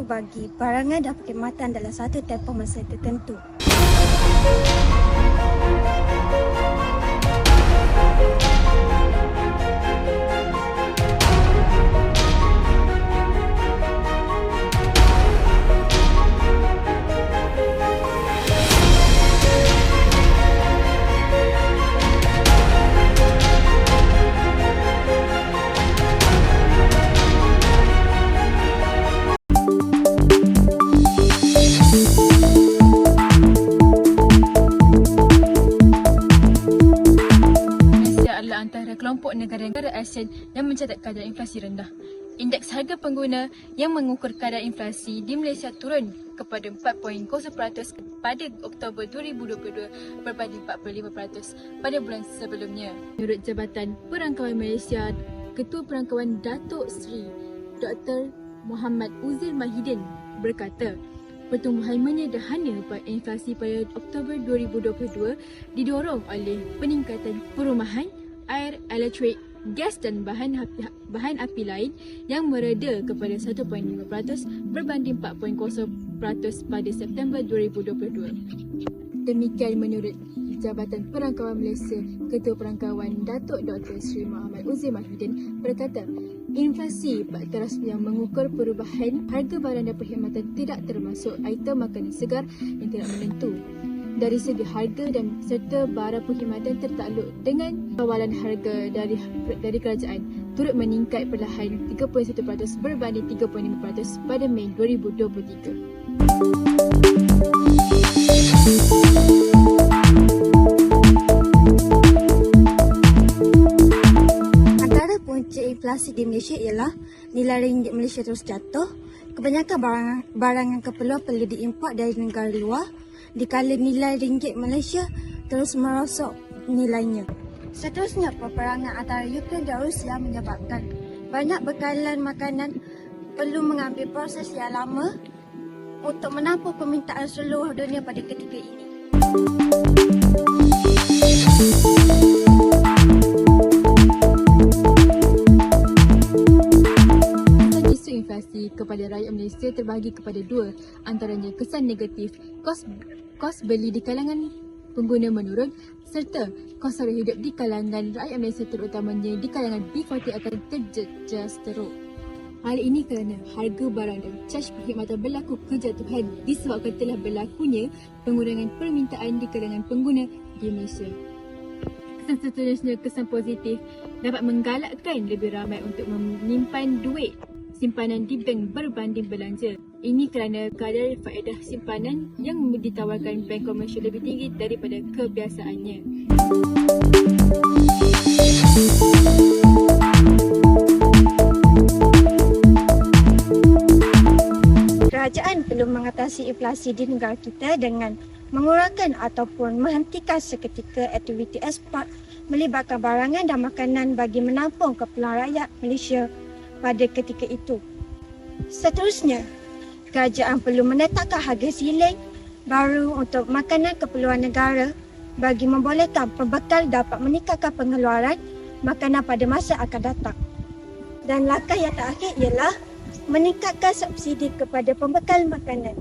bagi barangan dan perkhidmatan dalam satu tempoh masa tertentu. Antara kelompok negara-negara ASEAN yang mencatat kadar inflasi rendah. Indeks harga pengguna yang mengukur kadar inflasi di Malaysia turun kepada 4.0% pada Oktober 2022 berbanding 45% pada bulan sebelumnya. Menurut Jabatan Perangkawan Malaysia, Ketua Perangkawan Datuk Seri Dr. Muhammad Uzair Mahidin berkata, pertumbuhan menyederhana inflasi pada Oktober 2022 didorong oleh peningkatan perumahan, air, elektrik, gas dan bahan api lain yang mereda kepada 1.5% berbanding 4.0% pada September 2022. Demikian menurut Jabatan Perangkawan Malaysia, Ketua Perangkawan Datuk Dr. Seri Muhammad Uzair Mahidin berkata, inflasi bakteras yang mengukur perubahan harga barang dan perkhidmatan tidak termasuk item makanan segar yang tidak menentu. Dari segi harga dan serta barang perkhidmatan tertakluk dengan kawalan harga dari kerajaan turut meningkat perlahan 3.1% berbanding 3.5% pada Mei 2023. Antara punca inflasi di Malaysia ialah nilai ringgit Malaysia terus jatuh, kebanyakan barangan keperluan perlu diimport dari negara luar, dikala nilai ringgit Malaysia terus merosot nilainya. Seterusnya, peperangan antara Ukraine dan Rusia menyebabkan banyak bekalan makanan perlu mengambil proses yang lama untuk menampung permintaan seluruh dunia pada ketika ini. Isu inflasi kepada rakyat Malaysia terbahagi kepada dua, antaranya kesan negatif, kos beli di kalangan pengguna menurun serta kos sara hidup di kalangan rakyat Malaysia terutamanya di kalangan B40 akan terjejas teruk. Hal ini kerana harga barang dan caj perkhidmatan berlaku kejatuhan disebabkan telah berlakunya pengurangan permintaan di kalangan pengguna di Malaysia. Kesan seterusnya, kesan positif dapat menggalakkan lebih ramai untuk menyimpan duit simpanan di bank berbanding belanja. Ini kerana kadar faedah simpanan yang ditawarkan bank komersial lebih tinggi daripada kebiasaannya. Kerajaan perlu mengatasi inflasi di negara kita dengan mengurangkan ataupun menghentikan seketika aktiviti ekspor melibatkan barangan dan makanan bagi menampung keperluan rakyat Malaysia pada ketika itu. Seterusnya, kerajaan perlu menetapkan harga siling baru untuk makanan keperluan negara bagi membolehkan pembekal dapat meningkatkan pengeluaran makanan pada masa akan datang. Dan langkah yang terakhir ialah meningkatkan subsidi kepada pembekal makanan.